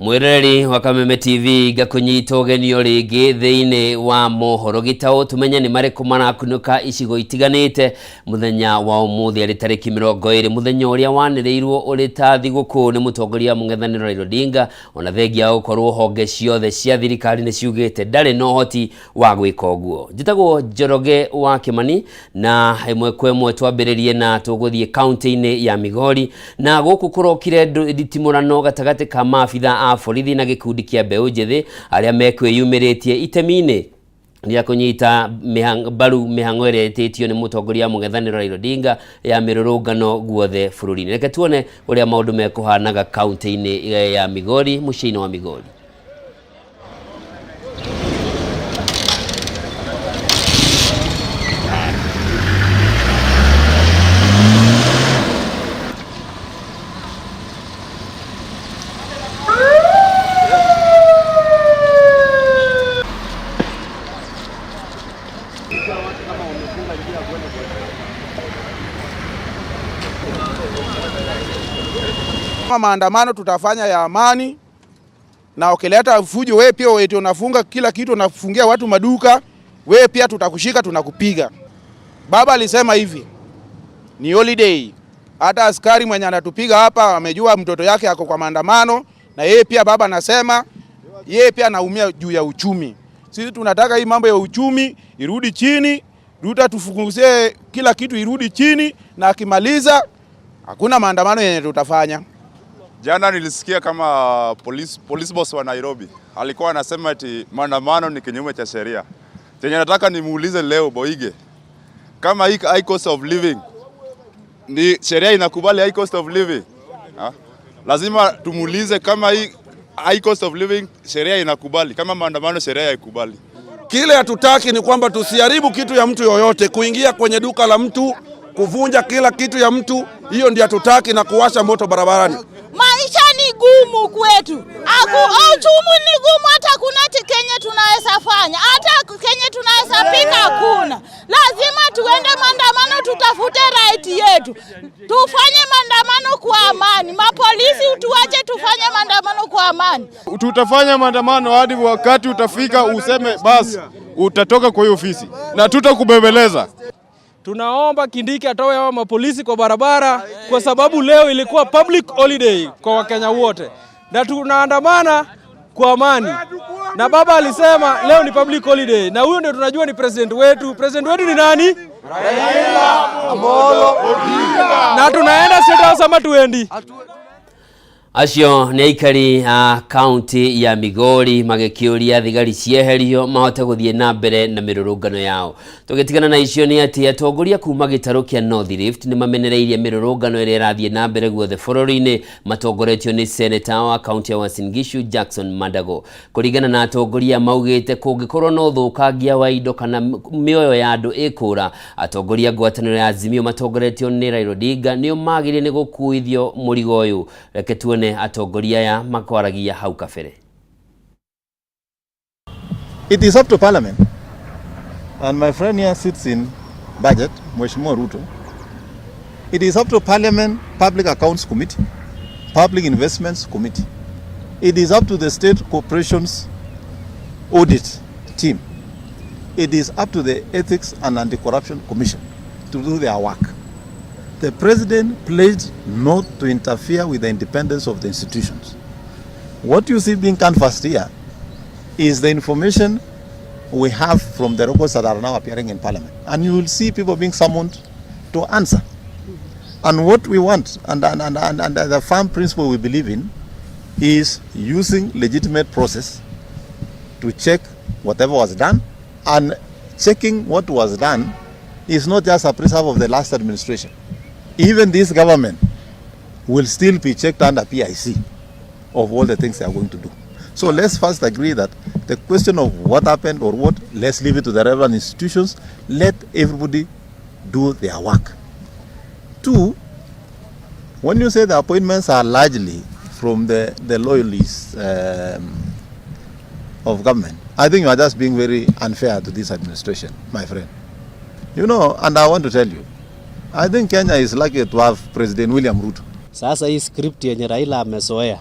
Mwireri wa Kameme TV gakunyita ugenio ringi thiini wa mohoro gitao tumenye ni mareko marakunuka icigo itiganite muthenya wa umuthi ari tariki 20 muthenya uria wanireirwo uri ta thiguku ni mutongoria mungethaniro Raila Odinga ona thengia ukorwo honge ciothe cia thirikari ni ciugite ndari no hoti wa gwika uguo. Njitagwo Njoroge wa Kimani na imwe kwa imwe twambiririe na tuguthie county-ini ya Migori na guku kurokire nditimurano gatagati ka maabitha a borithi na gikundi kia mbeũ njithi aria mekwiyumiritie itemi-ini ria kunyita mbaru mihango ĩrĩa ĩtĩtio ni mutongoria mungethaniro Raila Odinga ya mirurungano guothe bururi-ini. Reke tuone uria maundu mekuhanaga county-ini ya Migori muciĩ-ini wa Migori. Maandamano tutafanya ya amani, na ukileta fujo wewe pia wewe unafunga kila kitu, unafungia watu maduka, wewe pia tutakushika tunakupiga. Baba alisema hivi, ni holiday. Hata askari mwenye anatupiga hapa amejua mtoto yake ako kwa maandamano, na yeye pia baba anasema yeye pia anaumia juu ya uchumi. Sisi tunataka hii mambo ya uchumi irudi chini, Ruta tufunguzie kila kitu irudi chini, na akimaliza hakuna maandamano yenye tutafanya. Jana nilisikia kama police boss wa Nairobi alikuwa anasema ati maandamano ni kinyume cha sheria. Chenye nataka nimuulize leo Boige, kama hii high cost of living ni sheria inakubali high cost of living? Lazima tumuulize kama hii high cost of living sheria inakubali, kama maandamano sheria haikubali. Kile hatutaki ni kwamba tusiharibu kitu ya mtu yoyote, kuingia kwenye duka la mtu, kuvunja kila kitu ya mtu, hiyo ndio hatutaki, na kuwasha moto barabarani. Maisha ni gumu kwetu. Uchumi ni gumu, hata kuna Kenya tunaweza fanya, hata Kenya tunaweza pika hakuna. Lazima tuende maandamano, tutafute right yetu. Tufanye maandamano kwa amani. Mapolisi utuache tufanye maandamano kwa amani. Tutafanya maandamano hadi wakati utafika useme basi utatoka kwa hiyo ofisi na tutakubembeleza. Tunaomba Kindiki atoe hao mapolisi kwa barabara kwa sababu leo ilikuwa public holiday kwa Wakenya wote. Na tunaandamana kwa amani. Na baba alisema leo ni public holiday, na huyo ndio tunajua ni president wetu. President wetu ni nani? Raila Amolo Odinga. Na tunaenda State House ama tuendi? Acio ni aikari a county ya Migori magikiuria thigari cieherio mahote guthie na mbere na mirurungano yao. Tugitigana na icio ni ati atongoria kuma gitaro kia North Rift ni mamenereirie mirurungano ire rathie na mbere guothe bururi-ini matongoretio ni senator wa county ya Uasin Gishu Jackson Mandago. Kuringana na atongoria maugite kungikorwo no thukangia wa indo kana mioyo ya andu ikura, atongoria ngwataniro ya Azimio matongoretio ni Raila Odinga nio magirie ni gukuithio murigo uyu. Reke tuone atongoria ya makwaragia hau kabere. It is up to Parliament, and my friend here sits in budget, Mheshimiwa Ruto. It is up to Parliament Public Accounts Committee, Public Investments Committee. It is up to the State Corporations Audit Team. It is up to the Ethics and Anti-Corruption Commission to do their work. The President pledged not to interfere with the independence of the institutions. What you see being canvassed here is the information we have from the records that are now appearing in Parliament. And you will see people being summoned to answer. And what we want, and the firm principle we believe in, is using legitimate process to check whatever was done. And checking what was done is not just a preserve of the last administration. Even this government will still be checked under PIC of all the things they are going to do. So let's first agree that the question of what happened or what, let's leave it to the relevant institutions. Let everybody do their work. Two, when you say the appointments are largely from the loyalists of government, I think you are just being very unfair to this administration, my friend. You know, and I want to tell you, I think Kenya is lucky to have President William Ruto. Sasa hii script yenye Raila amezoea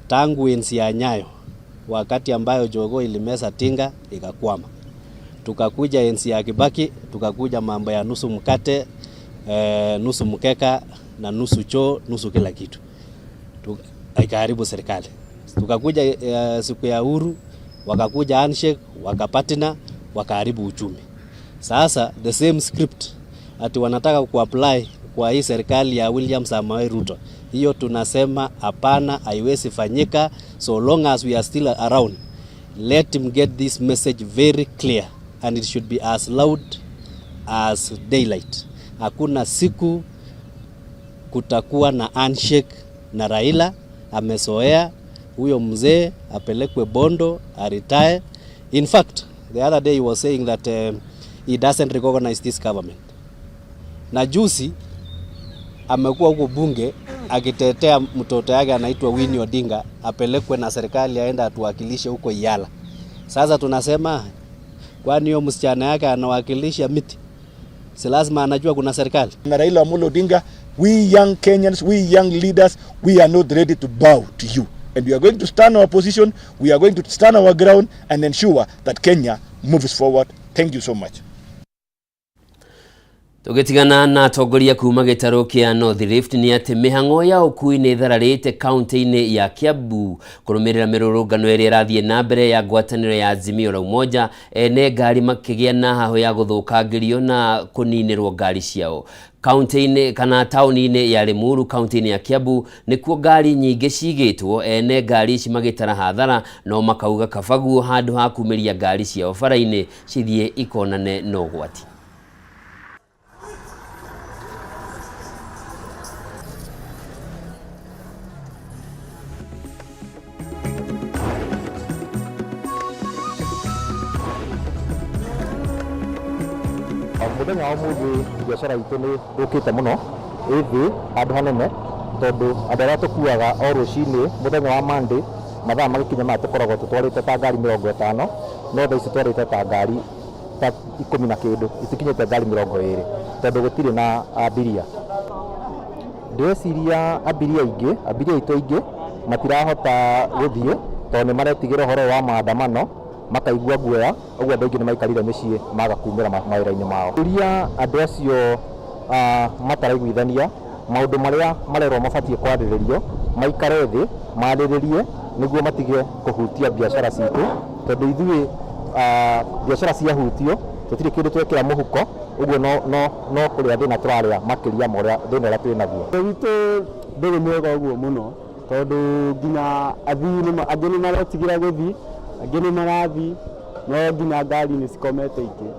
tangu enzi ya Nyayo, wakati ambayo jogoo ilimeza tinga ikakwama. Tukakuja enzi ya Kibaki, tukakuja mambo ya nusu mkate, nusu mkeka na nusu choo, nusu kila kitu. Ikaharibu serikali. Tukakuja siku ya Uhuru, wakakuja handshake, wakapatina, wakaharibu uchumi. Sasa the same script ati wanataka kuapply kwa hii serikali ya William Samoei Ruto. Hiyo tunasema hapana, haiwezi fanyika. So long as we are still around, let him get this message very clear, and it should be as loud as daylight. Hakuna siku kutakuwa na handshake na Raila. Amesoea huyo mzee, apelekwe Bondo, aretire. In fact, the other day he was saying that he doesn't recognize this government. Na juzi amekuwa huko bunge akitetea mtoto yake anaitwa Winnie Odinga apelekwe na serikali aenda atuwakilishe huko Yala. Sasa tunasema kwani hiyo msichana yake anawakilisha miti? Si lazima anajua kuna serikali. Na Raila Amolo Odinga, we young Kenyans, we young leaders, we are not ready to bow to you. And we are going to stand our position, we are going to stand our ground and ensure that Kenya moves forward. Thank you so much. Tugetigana na atongoria kuma gitaro kia North Rift ni ati mihango ya ukui ni thararite kaunti-ini ya Kiambu kurumirira mirurungano iri rathie na mbere ya ngwataniro ya Azimio la Umoja ene ngari makigia na haho ya guthukangirio na kuninirwo ngari ciao. Kaunti-ini kana tauni-ini ya Limuru, kaunti-ini ya Kiambu nikuo ngari nyingi cigitwo ene ngari cimagitara hathara no makauga kabagu handu ha kumiria ngari ciao bara-ini cithie ikonane no gwati. Muthenya wa muthi biashara itu ni rukite muno ithi andu hanene tondu andu aria tukuaga o rucini muthenya wa Monday mathaa magikinya ma tukoragwo tutwarite ta ngari 50 no thaa ici twarite ta ngari ta 10 na kindu itikinyite ngari 20 tondu gutire na abiria. Ndeciria abiria itu aingi matirahota guthie tondu maretigira horo wa maandamano makaigua guoya uguo andu aingi ni maikarire micii magakumira mawira-ini mao. Uria andu acio mataraiguithania maundu maria marerwo mabatie kwariririo maikare thi mariririe niguo matige kuhutia biashara citu tondu ithui biashara ciahutio tutire kindu twekira muhuko uguo no kuria thina turaria makiria moria thina ria twinaguo. Witu nduri mwega uguo muno tondu nginya athii ni maretigira guthii angĩ nĩ marathi no nginya ngari nĩ cikomete ingĩ.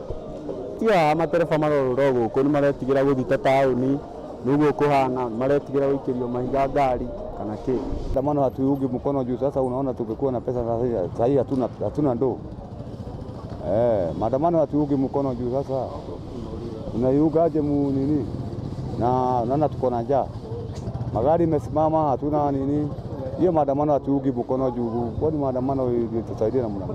Tiga matereba marorwo gũkũ nĩ maretigĩra gũthiĩ ta taũni nĩguo kũhana, maretigĩra gũikĩrio mahiga ngari kana kĩ. Maandamano hatuungi mkono juu. Sasa unaona tungekuwa na pesa sasa hii hatuna ndoo. Maandamano hatuungi mkono juu. Sasa tunaiungaje nini? Na naona tuko na njaa, magari imesimama, hatuna nini. Hiyo maandamano hatuungi mkono juu. Kwani maandamano itatusaidia na mna.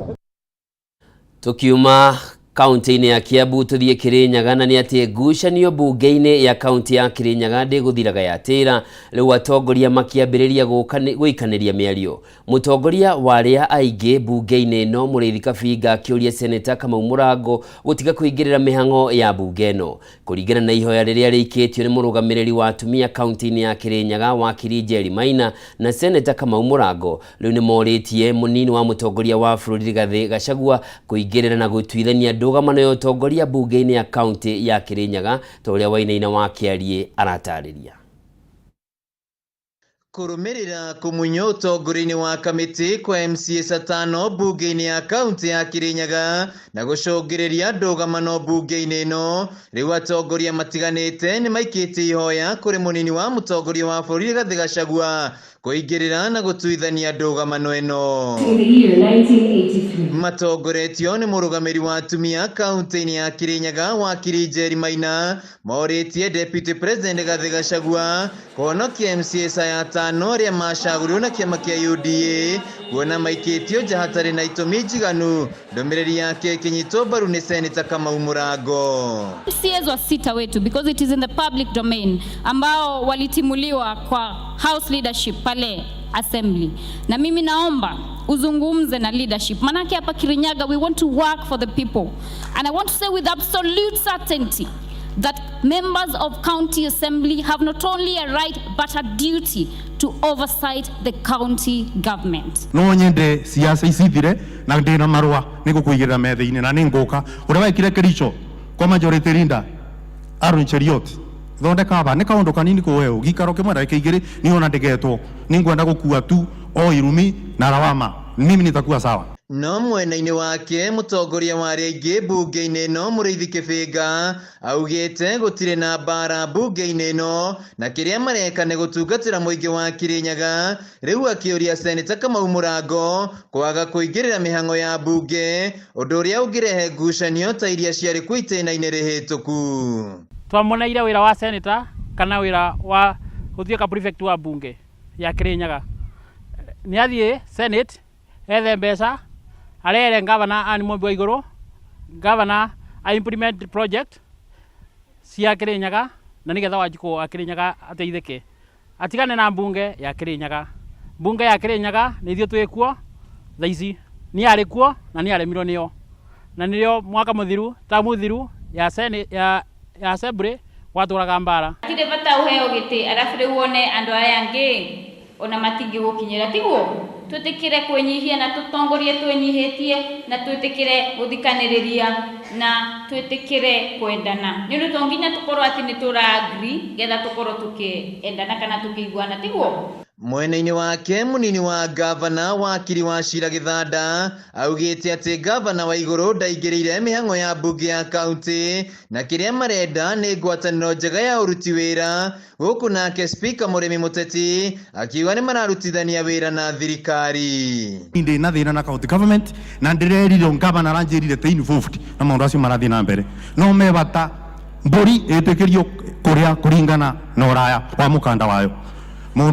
Tukiuma kaunti-ini ya Kiambu tuthie Kirinyaga na ni ati ngucanio bunge-ini ya kaunti ya Kirinyaga ndiguthiraga yatira riu atongoria makiambiriria guikaniria miario. Mutongoria waria aingi bunge-ini no Muriithi Kabinga akiuria seneta Kamau Murango gutiga kuingirira mihango ya bunge ino kuringana na ihoya riria riikitio ni murugamiriri wa atumia kaunti-ini ya Kirinyaga wakiri Njeri Maina na seneta Kamau Murango. Riu ni moritie munini wa mutongoria wa bururi Rigathi Gachagua kuingirira na gutuithania ndugamano ya utongoria bunge-ini ya kaunti ya Kirinyaga toria Wainaina wa Kiarie aratariria. Kurumirira kumunyo utongoria-ini wa kamiti kwa MCA 5 bunge-ini ya kaunti ya Kirinyaga na gucungiriria ndugamano bunge-ini ino, riu atongoria matiganite ni maikite ihoya kuri munini wa mutongoria wa bururi Rigathi Gachagua kuingirira na gutuithania ndugamano ino. Matongoretio ni murugamiri wa atumia kaunti-ini ya Kirinyaga wakiri Njeri Maina moritie Deputy President Rigathi Gachagua kuhonokia MCA ya 5 aria macagurirwo na kiama kia UDA kuona maikitio nja hatari na itumi njiganu. Ndomereri yake kinyitwo mbaru ni Senator Kamau Murango. MCAs wa sita wetu because it is in the public domain ambao walitimuliwa kwa house leadership pale assembly. Na mimi naomba uzungumze na leadership. Manake hapa Kirinyaga we want to work for the people. And I want to say with absolute certainty that members of county assembly have not only a right but a duty to oversight the county government. No nyende siasa isithire na ndina marwa niko kuigira methe-ini na ninguka uria wekire Kericho kwa majority leader Aaron Cheriot thondeka aba ni kaundu kanini ko wewe gikaro kimwe ndake igiri ni ona ndegetwo ningwenda gukua tu o irumi na rawama mimi nitakuwa sawa. No mwena-ini wake mutongoria wa rĩngĩ mbunge-inĩ ĩno Mũrĩithi Kĩbĩnga augĩte gũtirĩ na mbara mbunge-inĩ ĩno na kĩrĩa mareka nĩ gũtungatĩra mũingĩ wa Kĩrĩnyaga. Rĩu akĩũria Seneta Kamau Mũrango kwaga kũingĩrĩra mĩhang'o ya mbunge ũndũ ũrĩa ũngĩrehe ngucanio ta iria ciarĩ kuo itĩna-inĩ rĩhĩtũku. Twamoneire wĩra wa Seneta kana wĩra wa gũtuĩka prefect wa mbunge ya Kĩrĩnyaga nĩ athiĩ Senate ethe mbeca arere governor ani Mũmbi wa igũrũ governor I implement project cia Kĩrĩnyaga na nigetha Wanjikũ wa Kĩrĩnyaga ateithĩke atigane na mbunge ya Kĩrĩnyaga. Mbunge ya Kĩrĩnyaga nĩ ithuĩ twĩ kuo thaa ici nĩ arĩ kuo na nĩ aremirwo nĩo na nĩrĩo mwaka mũthiru ta mũthiru ya Senate ya assembly watũraga mbara. Kire bata uheo gĩtĩ arabu rĩu wone andũ aya angĩ ona matingĩ gũkinyĩra tiguo twĩtĩkĩre kwĩnyihia na tũtongorie twĩnyihĩtie na twĩtĩkĩre gũthikanĩrĩria na twĩtĩkĩre kwendana nĩ ũndũ to nginya tũkorwo atĩ nĩ tũra-agree getha tũkorwo tũkĩendana kana tũkĩiguana tiguo. Mwena-inĩ wake mũnini wa gavana wakiri wa Cira Gĩthanda augĩte atĩ gavana wa igũrũ ndaingĩrĩire mĩhang'o ya mbunge ya kaunti na kĩrĩa marenda nĩ ngwatanĩro njega ya ũruti wĩra gũkũ nake Speaker Mũrĩmi Mũteti akiuga nĩ mararutithania wĩra na thirikari. Ndi na thĩna na county government na ndĩrerire gavana aranjĩrire te involved na maũndũ acio marathiĩ na mbere no mebata mbũri ĩtĩkĩrio kũrĩa kũringana na ũraya wa mũkanda wayo. We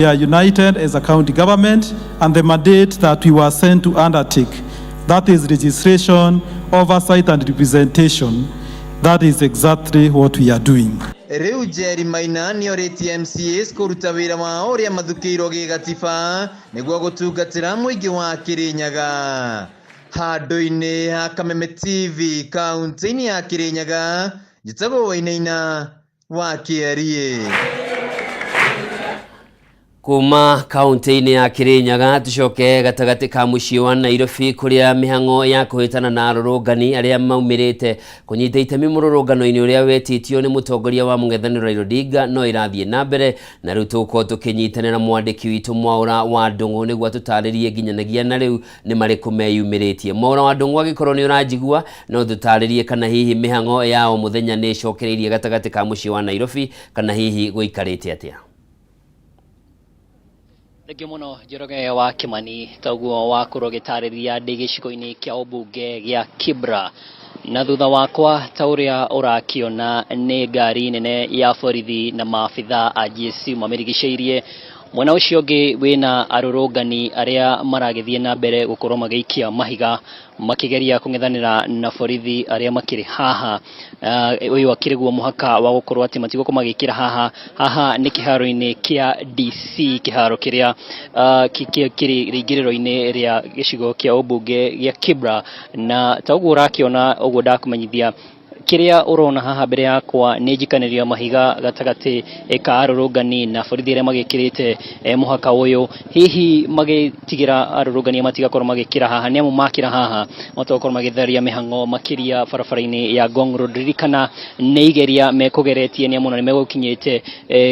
are united as a county government and the mandate that we were sent to undertake, that is registration, oversight and representation. That is exactly what we are doing. Rĩu Jerry Maina nĩ orĩtie MCAs kũruta wĩra wao ũrĩa mathukĩirwo gĩgatiba nĩguo gũtungatĩra mũingĩ wa Kĩrĩnyaga. Handũ-inĩ ha Kameme TV kaunti-inĩ ya Kĩrĩnyaga njĩtagwo Wainaina wa Kĩarie. Kuma kaunti-inĩ ya Kĩrĩnyaga tucoke gatagati ka mũciĩ wa Nairobi kũrĩa mĩhang'o ya kũhĩtana na arũrũngani arĩa maumĩrĩte kũnyita itemi mũrũrũngano-inĩ ũrĩa wetĩtio nĩ mũtongoria wa mũng'ethanĩro Raila Odinga no irathiĩ na mbere na rĩu tũgũkorwo tũkĩnyitanĩra mwandĩki witũ Mwaũra wa Ndung'u nĩguo tũtarĩrie nginyanagia na rĩu nĩ marĩkũ meyumĩrĩtie. Mwaũra wa Ndung'u agĩkorwo nĩ ũranjigua no tũtarĩrie kana hihi mĩhang'o ya o mũthenya nĩ ĩcokereirie gatagati ka mũciĩ wa Nairobi kana hihi gũikarĩte atĩa. Thengio mũno Njoroge wa Kimani taguo wa kũrogĩtarĩria ndĩ gĩcigo-inĩ kĩa ũmbunge gĩa Kibra na thutha wakwa ta ũrĩa ũrakĩona nĩ ngari nene ya borithi na maabitha a GSU mamirigicĩirie mwena ũcio ũngĩ wĩna arũrũngani arĩa maragĩthiĩ na mbere gũkorwo magĩikia mahiga makĩgeria kũng'ethanĩra na borithi arĩa makĩrĩ haha. Ũyũ akĩrĩ guo mũhaka wa gũkorwo atĩ matigũkorwo magĩkĩra haha nĩ kĩharo-inĩ kĩa DC, kĩharo kĩrĩa kĩrĩ rĩingĩrĩro-inĩ rĩa gĩcigo kĩa ũmbunge gĩa Kibra na ta ũguo ũrakĩona ũguo ndakũmenyithia kĩrĩa ũrona haha mbere yakwa nĩ njikanĩrio mahiga gatagati ka arũrũngani na borithi arĩa magĩkĩrĩte mũhaka ũyũ hihi magĩtigĩra arũrũngani matigakorwo magĩkĩra haha nĩamu makĩra haha matokorwo magĩtheria mĩhang'o makĩria barabara-inĩ ya Ngong Road. Ririkana nĩ igeria mekũgeretie nĩamu na nĩmegũkinyĩte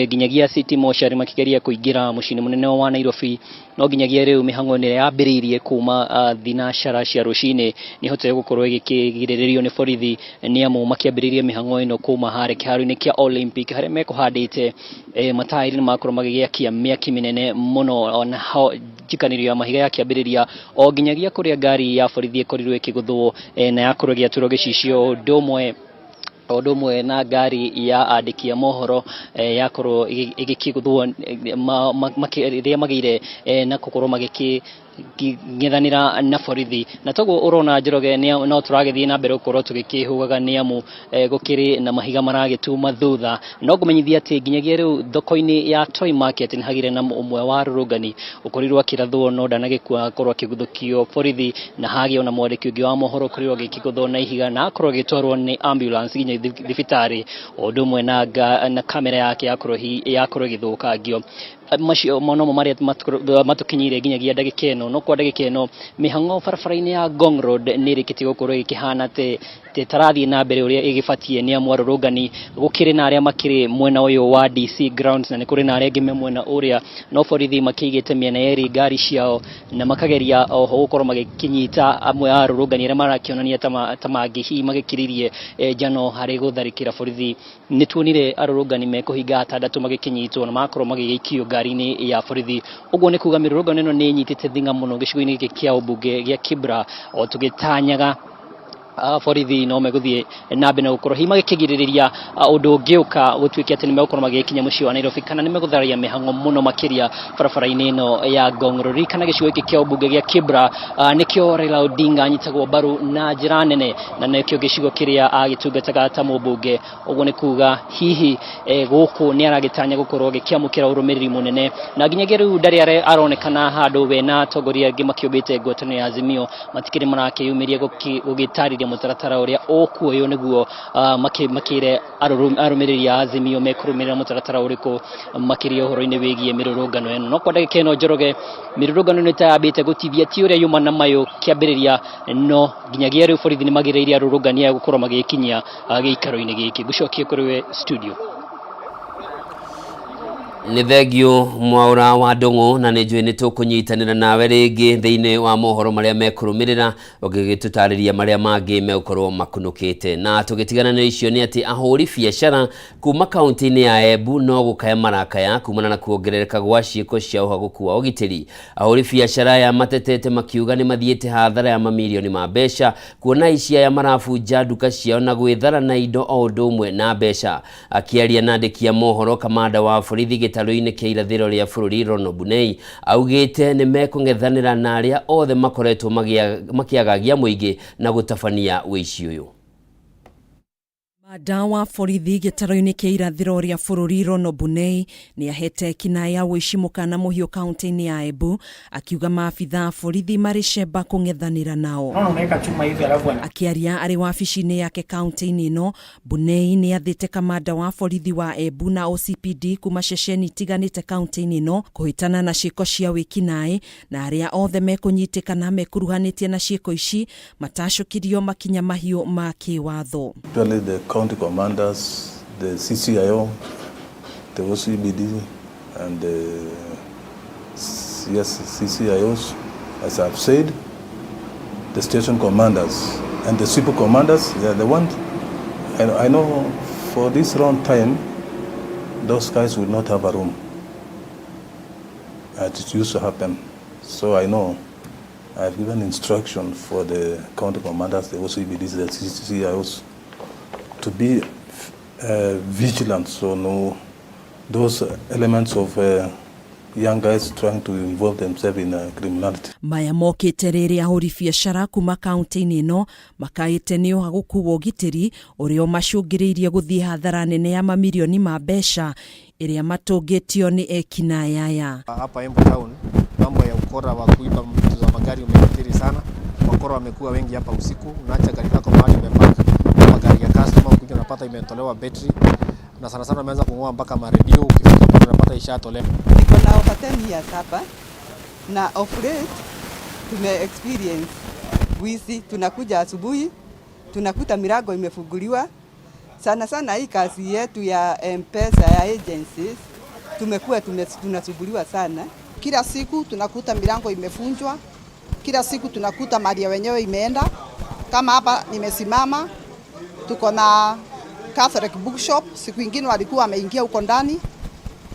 nginyagia City Mortuary makĩgeria kũingĩra mũciĩ mũnene wa Nairobi no nginyagia rĩu mĩhang'o nĩ yambĩrĩirie kuma thinacara cia rũcinĩ nĩ hotete gũkorwo ĩgĩkĩgirĩrĩrio nĩ borithi nĩamu makĩambĩrĩria mĩhang'o ĩno kuma harĩ kĩharo-inĩ kĩa Olympic harĩa mekũhandĩte mataĩri nĩ makorwo magĩgĩakia mĩaki mĩnene mũno ona njikanĩrio ya mahiga yakĩambĩrĩria o nginyagia kũrĩa ngari ya borithi ĩkorirwo ĩkĩgũthwo na yakorwo ĩgĩatũrwo gĩcicio ũndũ ũmwe na ngari ya andĩki a mohoro yakorwo ĩgĩkĩgũthwo rĩrĩa magĩire na gũkorwo ng'ethanira na borithi na toguo urona Njoroge no turagithii na mbere ukorwo tugikihugaga ni amu gukiri na mahiga maragituma thutha no kumenyithia ati nginyagia riu thoko-ini ya Toy Market ni hagire na umwe wa arũrũngani ukorirwo akirathwo no ndanagikua korwo akiguthukio borithi na hagi ona mwandiki ungi wa mohoro korirwo gikiguthwo na ihiga na akorwo gitwarwo ni ambulance nginya thibitari o ndumwe na kamera yake yakorwo githukangio macio mono maria matukinyire nginyagia ndagika ino no kwa ndagika ino mihang'o barabara-ini ya Ngong Road ni rikiti gukorwo ikihana te tarathie na mbere uria igibatie ni amu arũrũngani gukiri na aria makiri mwena uyu wa DC grounds na ni kuri na aria ngime mwena uria no borithi makigite miena eri ngari ciao na makageria oho gukorwo magikinyita amwe a arũrũngani aria marakionania tamangihi magikiririe njano hari gutharikira borithi ni tuonire arũrũngani mekuhinga atandatu magikinyitwo na makorwo magigikio ngari-ini ya borithi uguo ni kuga mirũrũngano ino ni nyitite thinga muno gicigo-ini giki kia ubunge gia Kibra o tugitanyaga borithi no meguthie na mbere gukorwo hi magikigiriria undu ungiuka gutuike ati ni megukorwo magikinya mucii wa Nairobi kana ni meguthararia mihang'o muno makiria barabara-ini ino ya Ngong Road kana gicigo giki kia ubunge gia Kibra nikio Raila Odinga anyitagwo mbaru na njira nene na nikio gicigo kiria agitungataga ta mubunge uguo ni kuga hihi guku ni aragitanya gukorwo gikiamukira urumiriri munene na nginyagia riu ndari aronekana handu we na atongoria angi makiumbite ngwataniro ya Azimio matikiri marakiyumiria gugitariria mutaratara uria okuoyo niguo makire arumiriri ya Azimio mekurumirira mutaratara uriku makiria uhoro-ini wigie mirurungano eno no kwa ndagika ino Njoroge mirurungano ni tayambite gutithia ti uria yuma na mayo kiambiriria no nginyagia riu borithi ni magireirie arũrũngani gukorwo magikinyia giikaro-ini giki gucokia kuri we studio ni thegio Mwaura wa Ndung'u na ni njui ni tukunyitanira nawe ringi thiini wa mohoro maria mekurumirira ugigitutariria maria mangi megukorwo makunukite na tugitigana na icio ni ati ahuri biacara kuma kaunti-ini ya Embu no gukaya marakaya kumana na kuongerereka gwa ciiko cia uhaguku wa ugitiri. Ahuri biacara ya matetete makiuga ni mathiete hathara ya mamilioni ma mbeca kuona icia ya marafunja duka ciao na gwithara na indo o ndumwe na mbeca. Akiaria na andiki ya mohoro kamanda wa borithi gitaro-ini kia irathiro ria bururi Ronald Bunei augite ni mekung'ethanira na aria othe makoretwo makiagagia muingi na gutabania wici uyu. Madawa borithi gitaro-ini kia irathiro ria bururi Ronald Bunei ni ahete kinaya wici mukana muhio kaunti-ini ya Embu akiuga maabitha borithi maricemba kung'ethanira nao. Akiaria ari wabici-ini yake kaunti-ini ino Bunei ni athite kamanda wa borithi wa Embu na OCPD kuma ceceni tiganite kaunti-ini ino kuhitana na ciiko cia wikinai na aria othe mekunyitikana mekuruhanitie na ciiko ici matashukirio makinya mahio ma kiwatho. County commanders, the CCIO, the OCBD, and the CCIOs, as I've said, the station commanders and the super commanders, they are the ones. And I know for this round time, those guys will not have a room. As it used to happen. So I know I've given instruction for the county commanders, the OCBDs, the CCIOs, to be vigilant, so no those elements of young guys trying to involve themselves in criminality. Maya mokite riri ahuri biacara kuma kaunti-ini ino makaite ni uhaguku wa ugitiri urio macungiriirie guthii hathara nene ya mamilioni ma mbeca iria matungitio ni ekinaya aya. Hapa Embu town mambo ya ukora wa kuiba vitu za magari umekithiri sana. Wakora wamekuwa wengi hapa usiku, unaacha gari lako mahali umepaka magari ya customer ukija unapata imetolewa battery na sana sana wameanza kung'oa mpaka maredio, ukifika hapo unapata ishatolewa. Niko na over 10 years hapa na of late tume experience wizi. Tunakuja asubuhi tunakuta milango imefunguliwa. Sana sana hii kazi yetu ya M-Pesa ya agencies tumekuwa tunasumbuliwa sana. Kila siku tunakuta milango imefunjwa, kila siku tunakuta mali ya wenyewe imeenda. Kama hapa nimesimama, tuko na Catholic bookshop, siku nyingine walikuwa wameingia huko ndani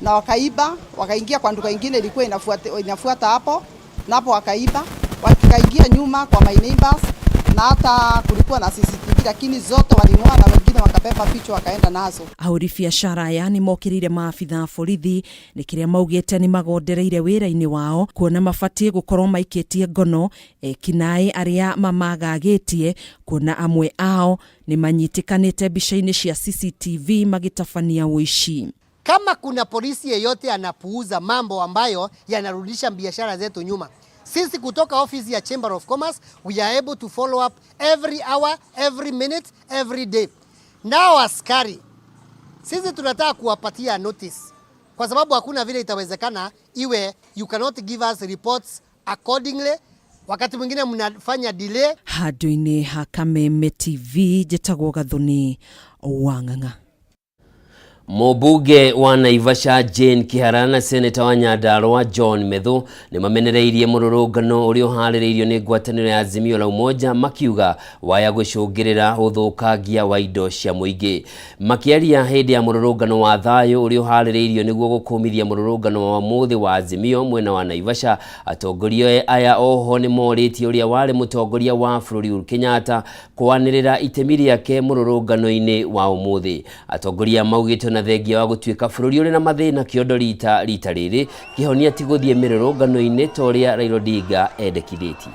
na wakaiba, wakaingia kwa duka nyingine ilikuwa inafuata hapo, na hapo wakaiba, wakaingia nyuma kwa my neighbors, na hata kulikuwa na CCTV koti, lakini zote walinua na wengine wakabeba vichwa wakaenda nazo. Ahuri biacara yani mokirire maabitha borithi ni kiria maugite ni magondereire wira-ini wao kuona mabatie gukorwo maikitie ngono ekinae aria mamagagitie kuona amwe ao ni manyitikanite bica-ini cia CCTV magitafania uici. Kama kuna polisi yeyote anapuuza mambo ambayo yanarudisha biashara zetu nyuma, sisi kutoka ofisi ya Chamber of Commerce, we are able to follow up every hour, every minute, every day. Nao askari, sisi tunataka kuwapatia notice, kwa sababu hakuna vile itawezekana iwe you cannot give us reports accordingly. Wakati mwingine mnafanya delay. Handu-ini ha Kameme TV jetagwo Gathoni Wang'ang'a. Mũmbunge wa Naivasha Jane Kihara na seneta wa Nyandarua John Methu ni mamenereirie mũrũrũngano ũrĩa ũharĩrĩirio nĩ ngwatanĩro ya Azimio la Umoja makiuga waya gũcũngĩrĩra ũthũkangia wa indo cia mũingĩ. Makĩaria hĩndĩ ya mũrũrũngano wa thayũ ũrĩa ũharĩrĩirio nĩguo gũkũmithia mũrũrũngano wa mũthĩ wa Azimio mwena wa Naivasha, atongoria aya oho nĩ morĩtie ũrĩa warĩ mũtongoria wa bũrũri Uhuru Kenyatta kwanĩrĩra itemi rĩake mũrũrũngano-inĩ wa ũmũthĩ. Atongoria maugĩte na thengia wa gũtuĩka bũrũri ũrĩ na mathĩna kĩondo rita rĩrĩ kĩhonia ti gũthiĩ mĩrũrũngano-inĩ ta ũrĩa Raila Odinga endekithĩtie.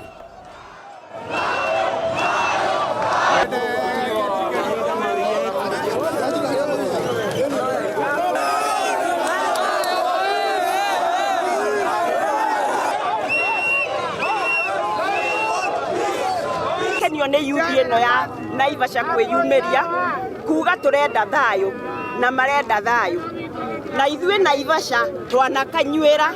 Kenio nĩ yuthi ĩno ya Naivasha kwĩyumĩria kuga tũrenda thayũ na marenda thayũ na ithuĩ Naivasha twanakanyuĩra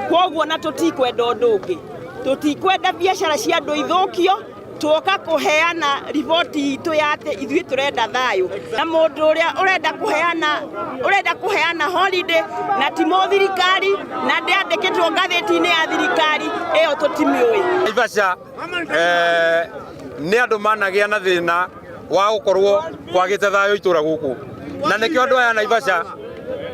kwoguo na tũtikwenda ũndũ ũngĩ, tũtikwenda biacara cia andũ ithũkio, tuoka kuheana riboti itu ya ati ithuĩ tũrenda thayũ na mũndũ ũrĩa ũrenda kuheana holiday na timo thirikari na ndĩandĩkĩtwo ngathĩti-inĩ ya thirikari ĩyo tũtimiũĩ. Naivasha nĩ andũ managĩa na thĩna wa gũkorwo kwagĩte thayũ itũra gũkũ, na nĩkĩo andũ aya Naivasha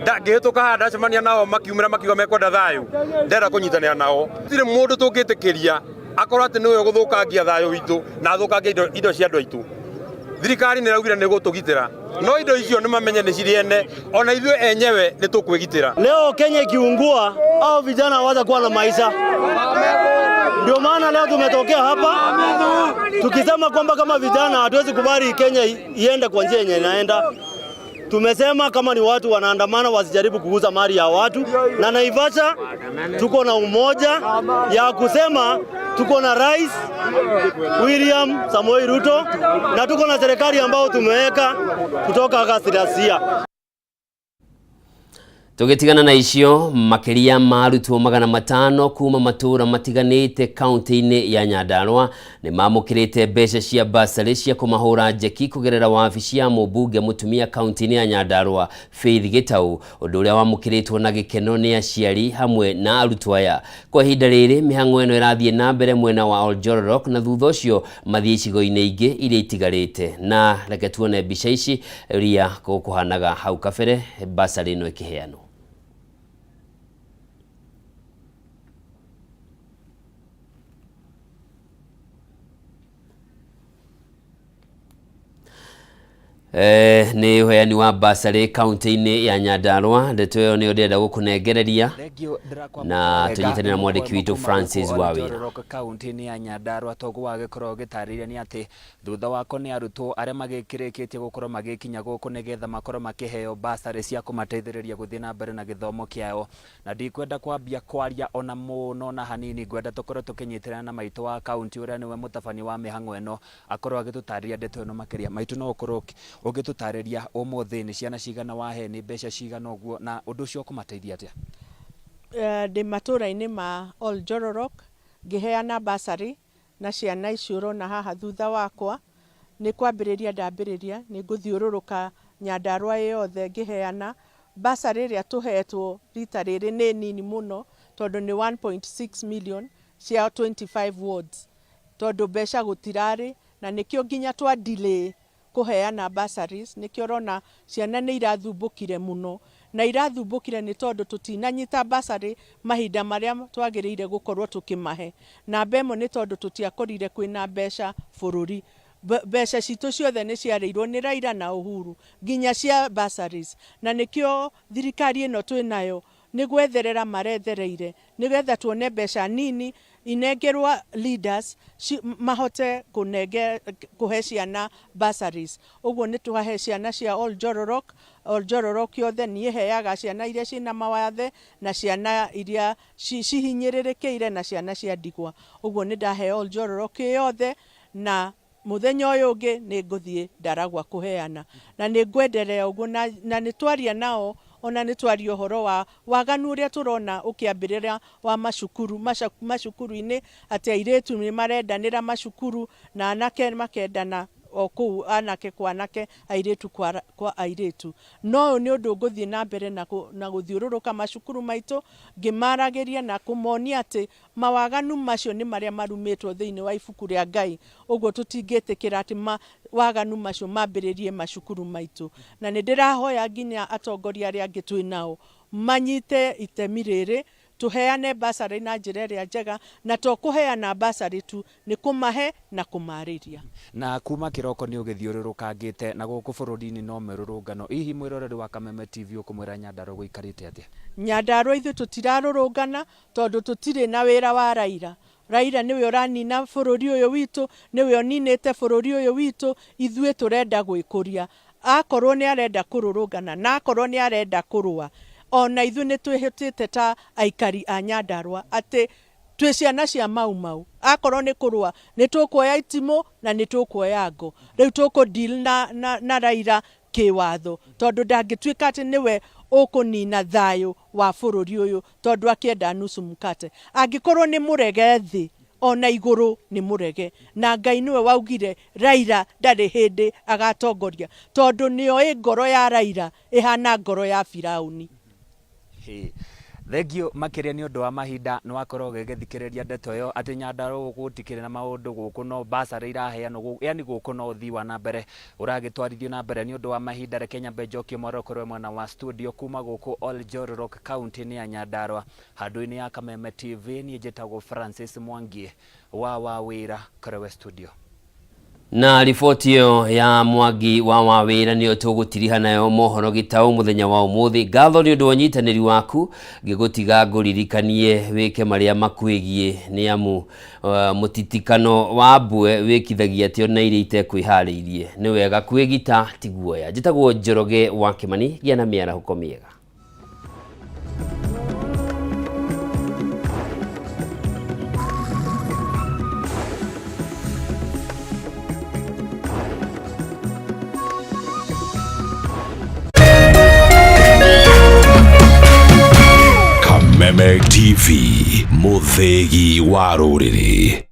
ngĩhĩtũka haha ndacemania nao makiumĩra makiuga mekwenda thayũ, ndenda kũnyitanĩra nao. Gũtirĩ mũndũ tũngĩtĩkĩria akorwo atĩ nĩwe gũthũkangia thayũ witũ na athũkangia indo cia andũ aitũ. Thirikari nĩ raugire nĩ gũtũgitĩra, no indo icio nĩ mamenye nĩ ciriene, ona ithuĩ enyewe nĩ tũkwĩgitĩra. Leo Kenya ikiungua au vijana hawatakuwa na maisha. Ndio maana leo tumetokea hapa tukisema kwamba kama vijana hatuwezi kubali Kenya iende kwa njia yenye inaenda. Tumesema kama ni watu wanaandamana wasijaribu kuuza mali ya watu, na Naivasha tuko na umoja ya kusema tuko na Rais William Samoei Ruto na tuko na serikali ambao tumeweka kutoka Kasirasia. Tugitigana na icio makiria marutwo 500 kuma matura matiganite kaunti-ini ya Nyandarua ni mamukirite mbeca cia basari cia kumahura njeki kugerera wabici ya mũmbunge mutumia kaunti-ini ya Nyandarua Faith Gitau, undu uria wamukiritwo na gikeno ni aciari hamwe na arutwo aya. Kwa ihinda riri mihango eno irathie na mbere mwena wa Oljororok na thutha ucio mathie icigo-ini ingi iria itigarite, na reke tuone mbica ici iria kuhanaga hau kabere basari ino ikiheanwo. Ni uheani wa basari kaunti-ini ya Nyandarua. Ndeto yo ni ndenda gukunengereria na tunyitanira mwandiki witu Francis Wawira. Kaunti-ini ya Nyandarua togo wagikorwo gitariria ni ati thutha wako ni arutwo aria magikirikitie gukorwo magikinya guku nigetha makorwo makiheo basari cia kumateithiriria guthii na mbere na githomo kiao, na ndikwenda kwambia kwaria ona muno na hanini, ngwenda tukorwo tukinyitirana na maitu wa kaunti uria niwe mutabani wa mihango eno akorwo agitutariria ndeto eno makiria. Maitu no ukorwo ugitutariria umuthi ni ciana cigana wahe ni mbeca cigana uguo na undu ucio kumateithia atia? Ndi matura-ini ma Oljororok ngiheana basari na ciana icuro na haha thutha wakwa ni kwambiriria ndambiriria ni nguthiururuka Nyandarua yothe ngiheana basari ria tuhetwo rita riri ni nini muno tondu ni 1.6 million cia 25 wards tondu mbeca gutirari, na nikio nginya twa delay kuheana basaries. Nikio rona ciana ni irathumbukire muno, na irathumbukire ni tondu tutinanyita basari mahinda maria twagiriire gukorwo tukimahe, na mbemo ni tondu tutiakorire kwina mbeca bururi. mbeca citũ ciothe nĩ ciarĩirwo nĩ Raila na Uhuru nginya cia bursaries, na nĩkĩo thirikari ĩno twĩ nayo nĩ gwetherera marethereire nĩgetha tuone mbeca nini inengerwa leaders mahote kũhe ciana bursaries. Ũguo nĩ tũhahe ciana cia Oljororok yothe niĩ heaga ciana iria ciĩna mawathe na ciana iria cihinyĩrĩrĩkĩire na ciana cia ndigwa. Ũguo nĩ ndahe Oljororok yothe, na muthenya ũyũ ũngĩ nĩ ngũthiĩ Ndaragwa kũheana, na nĩ ngwenderea ũguo, na nĩ twaria nao ona nĩ twaria ũhoro wa waganu ũrĩa tũrona ũkĩambĩrĩra wa macukuru-inĩ, atĩ airĩtu nĩ marendanĩra macukuru na anake makendana o kũu, anake kwa anake, airĩtu kwa airĩtu. No ũyũ nĩ ũndũ ngũthiĩ na mbere na gũthiũrũrũka macukuru maitũ ngĩmaragĩria na kũmonia atĩ mawaganu macio nĩ marĩa marumĩtwo thĩinĩ wa ibuku rĩa Ngai. Ũguo tũtingĩtĩkĩra atĩ waganu macio mambĩrĩrie macukuru maitũ, na nĩ ndĩrahoya nginya atongoria arĩa angĩ twĩ nao manyite itemi rĩrĩ, tuheane bursary na njĩra ĩrĩa njega, na to kũheana bursary tu, nĩ kũmahe na kũmarĩria. Na kuma kĩroko nĩ ũgĩthiũrũrũkangĩte na gũkũ bũrũri-inĩ no mĩrũrũngano, hihi mwĩroreri wa Kameme TV ũkũmwĩra Nyandarua gũikarĩte atĩa? Nyandarua ithuĩ tũtirarũrũngana tondũ tũtirĩ na wĩra wa Raila. Raila niwe ũranina bũrũri ũyũ witũ, niwe ũninĩte bũrũri ũyũ witũ, ithuĩ tũrenda gwĩkũria. Akorwo nĩ arenda kũrũrũngana na akorwo nĩ arenda kũrũa, ona ithuĩ nĩ twĩhĩtĩte ta aikari a Nyandarua atĩ twĩ ciana cia mau. Akorwo nĩ kũrũa nĩ tũkuoya itimũ na nĩ tũkuoya ngo. Rĩu tũkũ-deal na Raila kĩwatho, tondũ ndangĩtuĩka atĩ nĩwe ũkũnina thayũ wa bũrũri ũyũ tondũ akĩenda nusu mkate. Angĩkorwo nĩ mũrege thĩ, ona igũrũ nĩ mũrege, na Ngai nĩwe waugire Raila ndarĩ hĩndĩ agatongoria, tondũ nĩoĩ ngoro ya Raila ĩhana ngoro ya Firaũni. Thengio makĩria nĩ ũndũ wa mahinda nĩ wakorwo ũgĩthikĩrĩria ndeto ĩyo atĩ Nyandarua gũtikĩrĩ na maũndũ gũkũ, no bursary iraheanwo, yani gũkũ no ũthii wa na mbere ũragĩtwarithio na mbere nĩ ũndũ wa mahinda. Reke nyambe njokie Morocco mwena wa studio kuma gũkũ Oljororok kaunti-inĩ ya Nyandarua, handũ-inĩ ya Kameme TV. Niĩ njĩtagwo Francis Mwangi wa wĩra kũrewe studio. Na riboti ĩyo ya Mwangi wa wĩra nĩyo tũgũtiriha nayo mohoro gĩtaũ mũthenya wa ũmũthĩ. Ngatho nĩ ũndũ wa ũnyitanĩri waku, ngĩgũtiga ngũririkanie wĩke marĩa makwĩgiĩ, nĩ amu mũtitikano wa mbwe wĩkithagia atĩ ona iria itekwĩharĩirie. Nĩ wega kwĩgita ti guoya. Njĩtagwo Njoroge wa Kĩmani, gĩa na mĩarahũko mĩega. Kameme TV, mũthegi wa rũrĩrĩ.